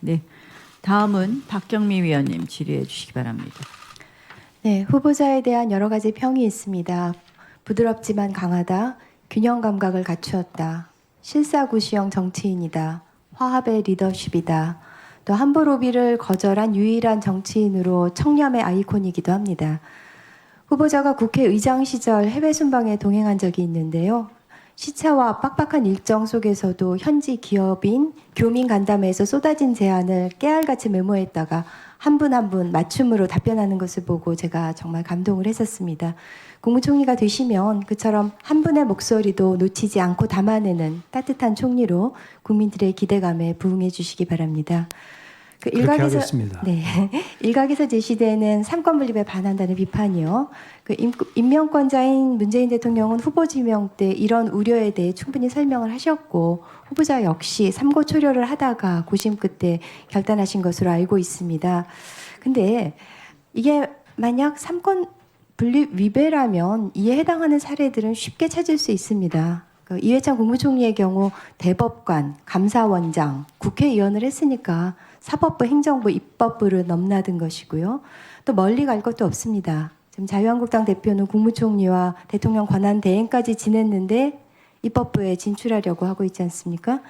네, 다음은 박경미 위원님 질의해 주시기 바랍니다. 네, 후보자에 대한 여러 가지 평이 있습니다. 부드럽지만 강하다, 균형 감각을 갖추었다, 실사구시형 정치인이다, 화합의 리더십이다, 또 함부 로비를 거절한 유일한 정치인으로 청렴의 아이콘이기도 합니다. 후보자가 국회의장 시절 해외 순방에 동행한 적이 있는데요. 시차와 빡빡한 일정 속에서도 현지 기업인 교민 간담회에서 쏟아진 제안을 깨알같이 메모했다가 한 분 한 분 맞춤으로 답변하는 것을 보고 제가 정말 감동을 했었습니다. 국무총리가 되시면 그처럼 한 분의 목소리도 놓치지 않고 담아내는 따뜻한 총리로 국민들의 기대감에 부응해 주시기 바랍니다. 그렇게 하겠습니다. 네, 일각에서 제시되는 삼권 분립에 반한다는 비판이요. 임명권자인 문재인 대통령은 후보 지명 때 이런 우려에 대해 충분히 설명을 하셨고 후보자 역시 삼고초려를 하다가 고심 끝에 결단하신 것으로 알고 있습니다. 근데 이게 만약 삼권 분립 위배라면 이에 해당하는 사례들은 쉽게 찾을 수 있습니다. 이회창 국무총리의 경우 대법관, 감사원장, 국회의원을 했으니까 사법부, 행정부, 입법부를 넘나든 것이고요. 또 멀리 갈 것도 없습니다. 지금 자유한국당 대표는 국무총리와 대통령 권한 대행까지 지냈는데 입법부에 진출하려고 하고 있지 않습니까?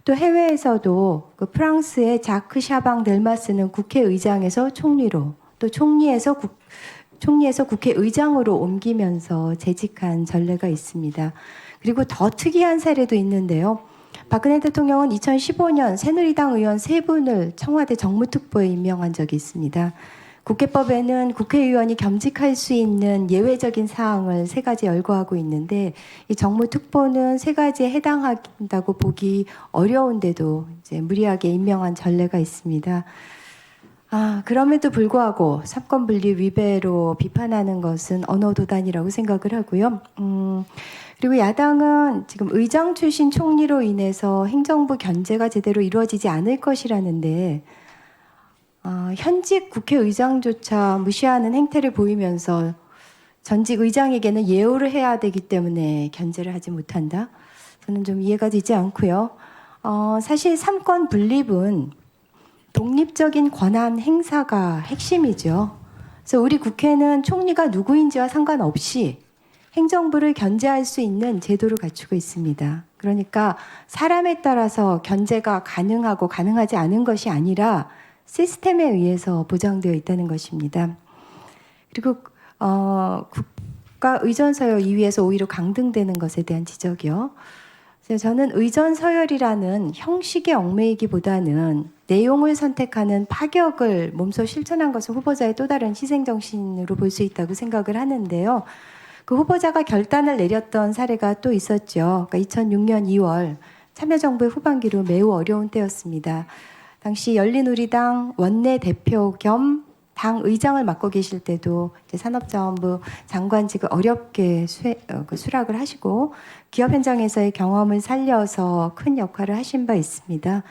또 해외에서도 그 프랑스의 자크 샤방 델마스는 국회의장에서 총리로, 또 총리에서 국회의장으로 옮기면서 재직한 전례가 있습니다. 그리고 더 특이한 사례도 있는데요. 박근혜 대통령은 2015년 새누리당 의원 3분을 청와대 정무특보에 임명한 적이 있습니다. 국회법에는 국회의원이 겸직할 수 있는 예외적인 사항을 3가지 열거하고 있는데 이 정무특보는 3가지에 해당한다고 보기 어려운데도 이제 무리하게 임명한 전례가 있습니다. 그럼에도 불구하고 삼권 분립 위배로 비판하는 것은 언어도단이라고 생각을 하고요. 그리고 야당은 지금 의장 출신 총리로 인해서 행정부 견제가 제대로 이루어지지 않을 것이라는데 현직 국회의장조차 무시하는 행태를 보이면서 전직 의장에게는 예우를 해야 되기 때문에 견제를 하지 못한다. 저는 좀 이해가 되지 않고요. 사실 삼권 분립은 독립적인 권한 행사가 핵심이죠. 그래서 우리 국회는 총리가 누구인지와 상관없이 행정부를 견제할 수 있는 제도를 갖추고 있습니다. 그러니까 사람에 따라서 견제가 가능하고 가능하지 않은 것이 아니라 시스템에 의해서 보장되어 있다는 것입니다. 그리고 국가 의전 서열 2위에서 오히려 강등되는 것에 대한 지적이요. 그래서 저는 의전 서열이라는 형식에 얽매이기보다는 내용을 선택하는 파격을 몸소 실천한 것은 후보자의 또 다른 희생정신으로 볼 수 있다고 생각을 하는데요. 그 후보자가 결단을 내렸던 사례가 또 있었죠. 그러니까 2006년 2월 참여정부의 후반기로 매우 어려운 때였습니다. 당시 열린우리당 원내대표 겸 당 의장을 맡고 계실 때도 이제 산업자원부 장관직을 어렵게 수락을 하시고 기업 현장에서의 경험을 살려서 큰 역할을 하신 바 있습니다.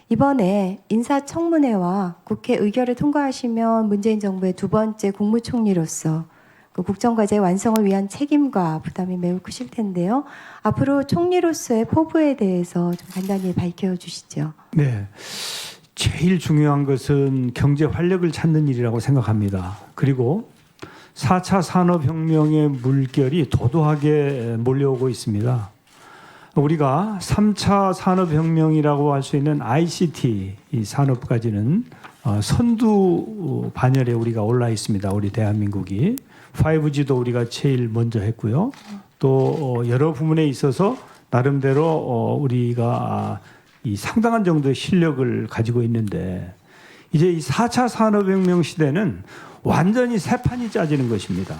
이번에 인사청문회와 국회 의결을 통과하시면 문재인 정부의 2번째 국무총리로서 그 국정과제 완성을 위한 책임과 부담이 매우 크실 텐데요. 앞으로 총리로서의 포부에 대해서 좀 간단히 밝혀주시죠. 네, 제일 중요한 것은 경제 활력을 찾는 일이라고 생각합니다. 그리고 4차 산업혁명의 물결이 도도하게 몰려오고 있습니다. 우리가 3차 산업혁명이라고 할 수 있는 ICT 이 산업까지는 선두 반열에 우리가 올라 있습니다. 우리 대한민국이. 5G도 우리가 제일 먼저 했고요. 또 여러 부분에 있어서 나름대로 우리가 이 상당한 정도의 실력을 가지고 있는데 이제 이 4차 산업혁명 시대는 완전히 새 판이 짜지는 것입니다.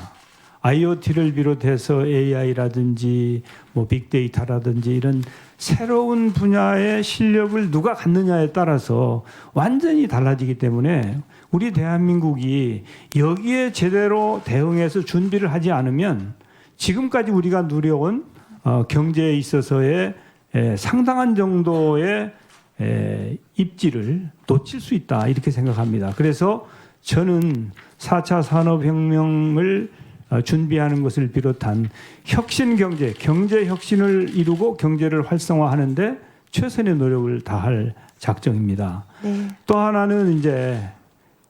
IoT를 비롯해서 AI라든지 뭐 빅데이터라든지 이런 새로운 분야의 실력을 누가 갖느냐에 따라서 완전히 달라지기 때문에 우리 대한민국이 여기에 제대로 대응해서 준비를 하지 않으면 지금까지 우리가 누려온 경제에 있어서의 상당한 정도의 입지를 놓칠 수 있다 이렇게 생각합니다. 그래서 저는 4차 산업혁명을 준비하는 것을 비롯한 혁신 경제 혁신을 이루고 경제를 활성화하는데 최선의 노력을 다할 작정입니다. 네. 또 하나는 이제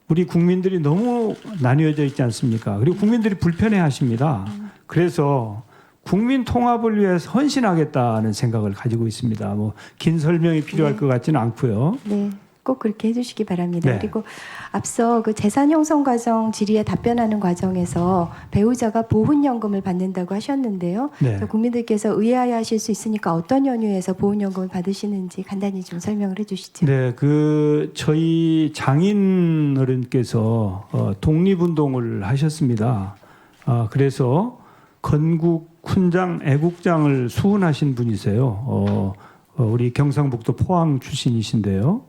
우리 국민들이 너무 나뉘어져 있지 않습니까? 그리고 국민들이 불편해하십니다. 그래서 국민 통합을 위해서 헌신하겠다는 생각을 가지고 있습니다. 뭐 긴 설명이 필요할 네. 것 같지는 않고요. 네, 꼭 그렇게 해주시기 바랍니다. 네. 그리고 앞서 그 재산 형성 과정 질의에 답변하는 과정에서 배우자가 보훈연금을 받는다고 하셨는데요. 네. 국민들께서 의아해하실 수 있으니까 어떤 연유에서 보훈연금을 받으시는지 간단히 좀 설명을 해주시죠. 네, 저희 장인 어른께서 독립운동을 하셨습니다. 그래서 건국 훈장, 애국장을 수훈하신 분이세요. 우리 경상북도 포항 출신이신데요.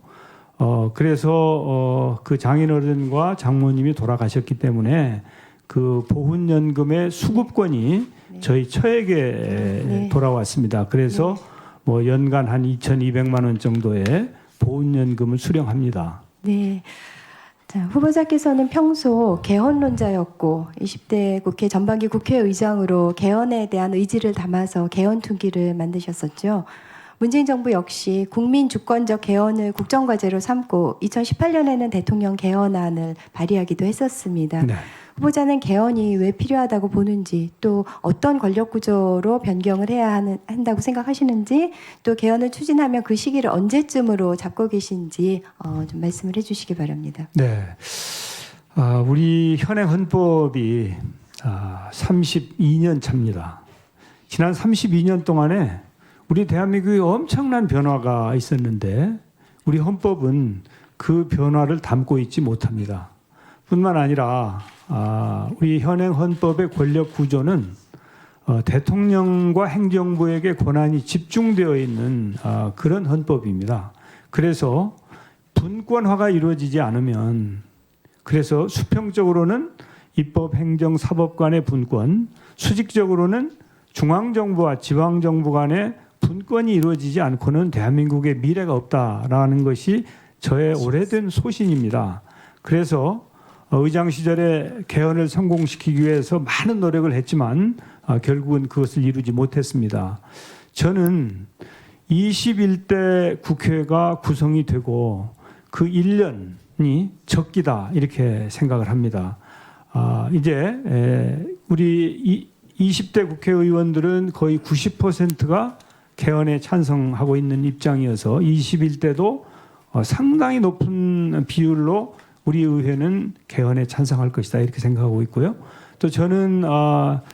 그래서 그 장인어른과 장모님이 돌아가셨기 때문에 그 보훈연금의 수급권이 저희 처에게 네. 돌아왔습니다. 그래서 뭐 연간 한 2,200만 원 정도의 보훈연금을 수령합니다. 네. 자, 후보자께서는 평소 개헌론자였고 20대 국회 전반기 국회의장으로 개헌에 대한 의지를 담아서 개헌투기를 만드셨었죠. 문재인 정부 역시 국민 주권적 개헌을 국정과제로 삼고 2018년에는 대통령 개헌안을 발의하기도 했었습니다. 네. 후보자는 개헌이 왜 필요하다고 보는지, 또 어떤 권력 구조로 변경을 해야 한다고 생각하시는지, 또 개헌을 추진하면 그 시기를 언제쯤으로 잡고 계신지 좀 말씀을 해주시기 바랍니다. 네. 우리 현행 헌법이 32년 차입니다. 지난 32년 동안에 우리 대한민국에 엄청난 변화가 있었는데 우리 헌법은 그 변화를 담고 있지 못합니다. 뿐만 아니라 우리 현행 헌법의 권력 구조는 대통령과 행정부에게 권한이 집중되어 있는 그런 헌법입니다. 그래서 분권화가 이루어지지 않으면, 그래서 수평적으로는 입법, 행정, 사법 간의 분권, 수직적으로는 중앙정부와 지방정부 간의 분권이 이루어지지 않고는 대한민국의 미래가 없다라는 것이 저의 오래된 소신입니다. 그래서 의장 시절에 개헌을 성공시키기 위해서 많은 노력을 했지만 결국은 그것을 이루지 못했습니다. 저는 21대 국회가 구성이 되고 그 1년이 적기다 이렇게 생각을 합니다. 이제 우리 20대 국회의원들은 거의 90%가 개헌에 찬성하고 있는 입장이어서 21대도 상당히 높은 비율로 우리 의회는 개헌에 찬성할 것이다 이렇게 생각하고 있고요. 또 저는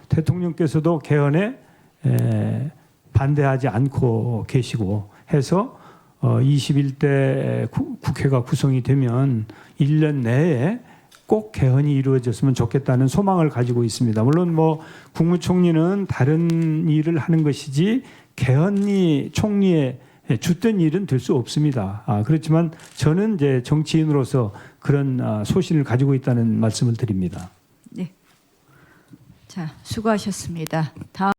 대통령께서도 개헌에 반대하지 않고 계시고 해서 21대 국회가 구성이 되면 1년 내에 꼭 개헌이 이루어졌으면 좋겠다는 소망을 가지고 있습니다. 물론 뭐 국무총리는 다른 일을 하는 것이지 개헌이 총리의 주된 일은 될 수 없습니다. 그렇지만 저는 이제 정치인으로서 그런 소신을 가지고 있다는 말씀을 드립니다. 네. 자, 수고하셨습니다. 다음